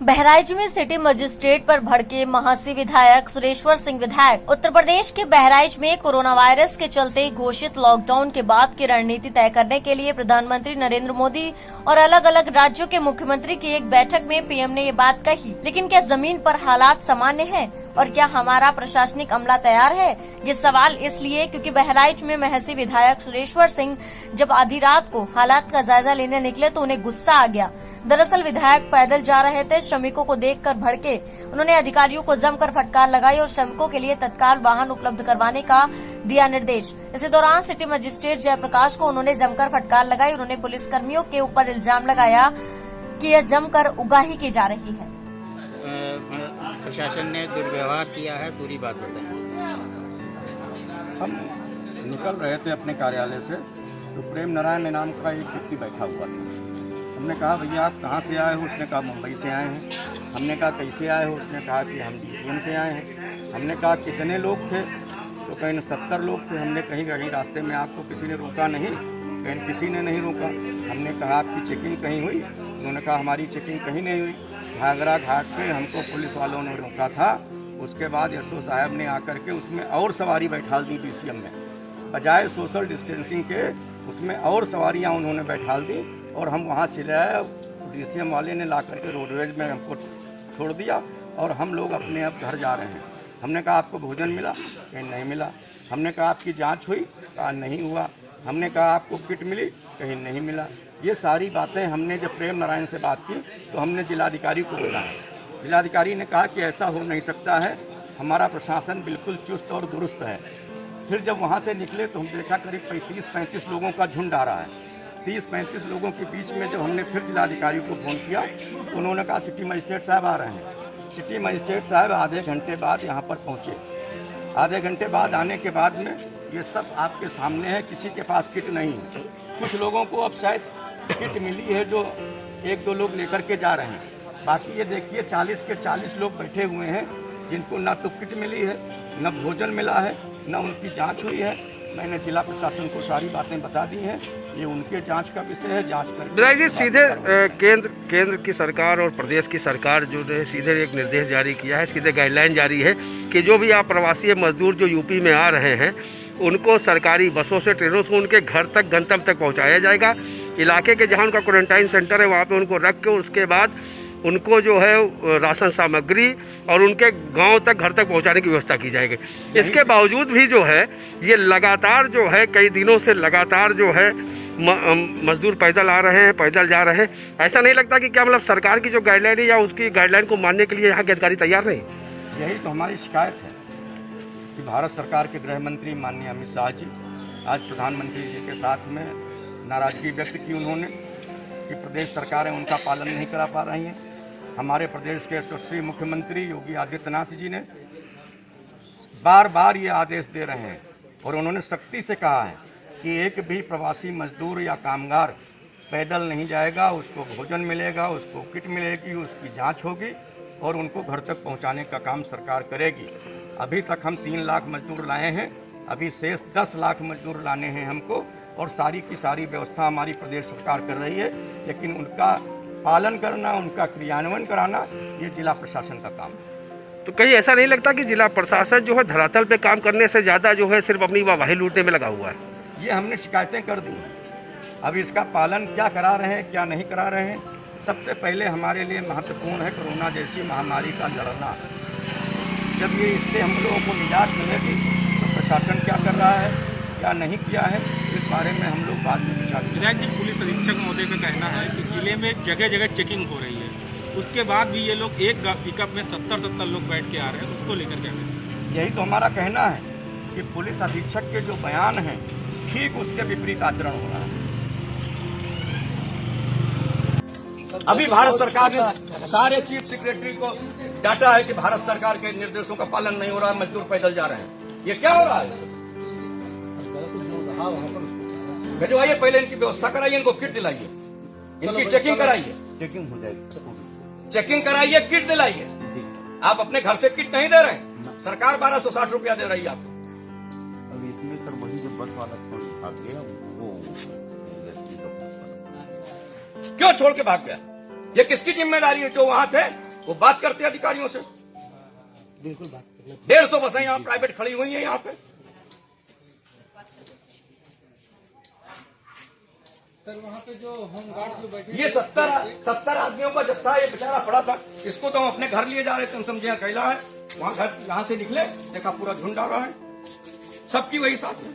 बहराइच में city magistrate पर भड़के महासी विधायक सुरेश्वर सिंह विधायक। उत्तर प्रदेश के बहराइच में कोरोना वायरस के चलते घोषित लॉकडाउन के बाद की रणनीति तय करने के लिए प्रधानमंत्री नरेंद्र मोदी और अलग अलग राज्यों के मुख्यमंत्री की एक बैठक में पीएम ने ये बात कही। लेकिन क्या जमीन पर हालात सामान्य हैं और क्या हमारा प्रशासनिक अमला तैयार है? ये सवाल इसलिए क्योंकि बहराइच में महासी विधायक सुरेश्वर सिंह जब आधी रात को हालात का जायजा लेने निकले तो उन्हें गुस्सा आ गया। दरअसल विधायक पैदल जा रहे थे, श्रमिकों को देखकर भड़के। उन्होंने अधिकारियों को जमकर फटकार लगाई और श्रमिकों के लिए तत्काल वाहन उपलब्ध करवाने का दिया निर्देश। इसी दौरान सिटी मजिस्ट्रेट जयप्रकाश को उन्होंने जमकर फटकार लगाई। उन्होंने पुलिस कर्मियों के ऊपर इल्जाम लगाया कि यह जमकर उगाही की जा रही है। प्रशासन ने दुर्व्यवहार किया है, पूरी बात बताएं। हम निकल रहे थे अपने कार्यालय से तो प्रेम नारायण नाम का एक व्यक्ति बैठा हुआ था। हमने कहा भैया आप कहाँ से आए हो? उसने कहा मुंबई से आए हैं। हमने कहा कैसे आए हो? उसने कहा कि हम DCM से आए हैं। हमने कहा कितने लोग थे? तो कहीं 70 लोग थे। हमने कहीं रास्ते में आपको किसी ने रोका नहीं? कहीं किसी ने नहीं रोका। हमने कहा आपकी चेकिंग कहीं हुई? उन्होंने कहा हमारी चेकिंग कहीं नहीं हुई। घाघरा घाट पे हमको पुलिस वालों ने रोका था। उसके बाद SO साहब ने आकर के उसमें और सवारी बैठाल दी DCM में, बजाय सोशल डिस्टेंसिंग के उसमें और सवारियां उन्होंने बैठाल दी और हम वहाँ चले आए। DCM वाले ने ला करके रोडवेज में हमको छोड़ दिया और हम लोग अपने अब घर जा रहे हैं। हमने कहा आपको भोजन मिला? कहीं नहीं मिला। हमने कहा आपकी जांच हुई? कहा नहीं हुआ। हमने कहा आपको किट मिली? कहीं नहीं मिला। ये सारी बातें हमने जब प्रेम नारायण से बात की तो हमने जिलाधिकारी को बोला। जिलाधिकारी ने कहा कि ऐसा हो नहीं सकता है, हमारा प्रशासन बिल्कुल चुस्त और दुरुस्त है। फिर जब वहाँ से निकले तो हम देखा करीब 35-35 लोगों का झुंड आ रहा है। 30-35 लोगों के बीच में जब हमने फिर जिलाधिकारी को फोन किया तो उन्होंने कहा सिटी मजिस्ट्रेट साहब आ रहे हैं। सिटी मजिस्ट्रेट साहब आधे घंटे बाद यहाँ पर पहुँचे। आधे घंटे बाद आने के बाद में ये सब आपके सामने है, किसी के पास किट नहीं है। कुछ लोगों को अब शायद किट मिली है जो 1-2 लोग लेकर के जा रहे हैं। बाकी ये देखिए 40 के 40 लोग बैठे हुए हैं जिनको ना तो किट मिली है, न भोजन मिला है, न उनकी जांच हुई है। मैंने जिला प्रशासन को सारी बातें बता दी हैं। ये उनके जांच का विषय है, जांच कर विधायक जी सीधे केंद्र की सरकार और प्रदेश की सरकार जो है सीधे एक निर्देश जारी किया है, सीधे गाइडलाइन जारी है कि जो भी आप प्रवासी मजदूर जो यूपी में आ रहे हैं उनको सरकारी बसों से, ट्रेनों से उनके घर तक, गंतव्य तक पहुंचाया जाएगा। इलाके के जहां उनका क्वारंटाइन सेंटर है वहां पे उनको रख के उसके बाद उनको जो है राशन सामग्री और उनके गांव तक, घर तक पहुंचाने की व्यवस्था की जाएगी। इसके बावजूद भी जो है ये लगातार जो है कई दिनों से लगातार जो है मजदूर पैदल आ रहे हैं, पैदल जा रहे हैं। ऐसा नहीं लगता कि क्या मतलब सरकार की जो गाइडलाइन है या उसकी गाइडलाइन को मानने के लिए यहाँ के अधिकारी तैयार नहीं? यही तो हमारी शिकायत है कि भारत सरकार के गृह मंत्री माननीय अमित शाह जी आज प्रधानमंत्री जी के साथ में नाराजगी व्यक्त की उन्होंने कि प्रदेश सरकारें उनका पालन नहीं करा पा रही हैं। हमारे प्रदेश के यशस्वी मुख्यमंत्री योगी आदित्यनाथ जी ने बार बार ये आदेश दे रहे हैं और उन्होंने सख्ती से कहा है कि एक भी प्रवासी मजदूर या कामगार पैदल नहीं जाएगा, उसको भोजन मिलेगा, उसको किट मिलेगी, उसकी जांच होगी और उनको घर तक पहुंचाने का काम सरकार करेगी। अभी तक हम 3 लाख मजदूर लाए हैं, अभी शेष 10 लाख मजदूर लाने हैं हमको और सारी की सारी व्यवस्था हमारी प्रदेश सरकार कर रही है। लेकिन उनका पालन करना, उनका क्रियान्वयन कराना ये जिला प्रशासन का काम है। तो कहीं ऐसा नहीं लगता कि जिला प्रशासन जो है धरातल पे काम करने से ज़्यादा जो है सिर्फ अपनी वाही लूटने में लगा हुआ है? ये हमने शिकायतें कर दी हैं। अब इसका पालन क्या करा रहे हैं, क्या नहीं करा रहे हैं। सबसे पहले हमारे लिए महत्वपूर्ण है कोरोना जैसी महामारी का लड़ना। जब ये इससे हम लोगों को निजात मिलेगी तो प्रशासन क्या कर रहा है, क्या नहीं किया है, इस बारे में हम लोग बाद में विचार करेंगे। विधायक जी, पुलिस अधीक्षक महोदय का कहना है कि जिले में जगह जगह चेकिंग हो रही है, उसके बाद भी ये लोग एक पिकअप में 70 लोग बैठ के आ रहे हैं, उसको लेकर क्या करें? यही तो हमारा कहना है कि पुलिस अधीक्षक के जो बयान हैं ठीक उसके विपरीत आचरण हो रहा है। अभी भारत सरकार ने सारे चीफ सेक्रेटरी को डाटा है कि भारत सरकार के निर्देशों का पालन नहीं हो रहा है, मजदूर पैदल जा रहे हैं। ये क्या हो रहा है? भिजवाइए, पहले इनकी व्यवस्था कराइए, इनको किट दिलाइए, इनकी चेकिंग कराइए, चेकिंग हो जाएगी, चेकिंग कराइए, किट दिलाइए। आप अपने घर से किट नहीं दे रहे हैं, सरकार 1260 रुपया दे रही है आपको। अब इसमें सर वही जो बस वाला भाग गया वो क्यों छोड़ के भाग गया? ये किसकी जिम्मेदारी है? जो वहां थे वो बात करते हैं अधिकारियों से। बिल्कुल बात करना। 150 बसें यहाँ प्राइवेट खड़ी हुई हैं यहाँ पे। सर वहाँ पे जो होमगार्ड जो बैठे, ये 70 आदमियों का जत्था ये बेचारा पड़ा था। इसको तो हम अपने घर लिए जा रहे थे, हम समझे अकेला है। वहाँ घर यहाँ से निकले, देखा पूरा झुंड आ रहा है, सबकी वही साथ में।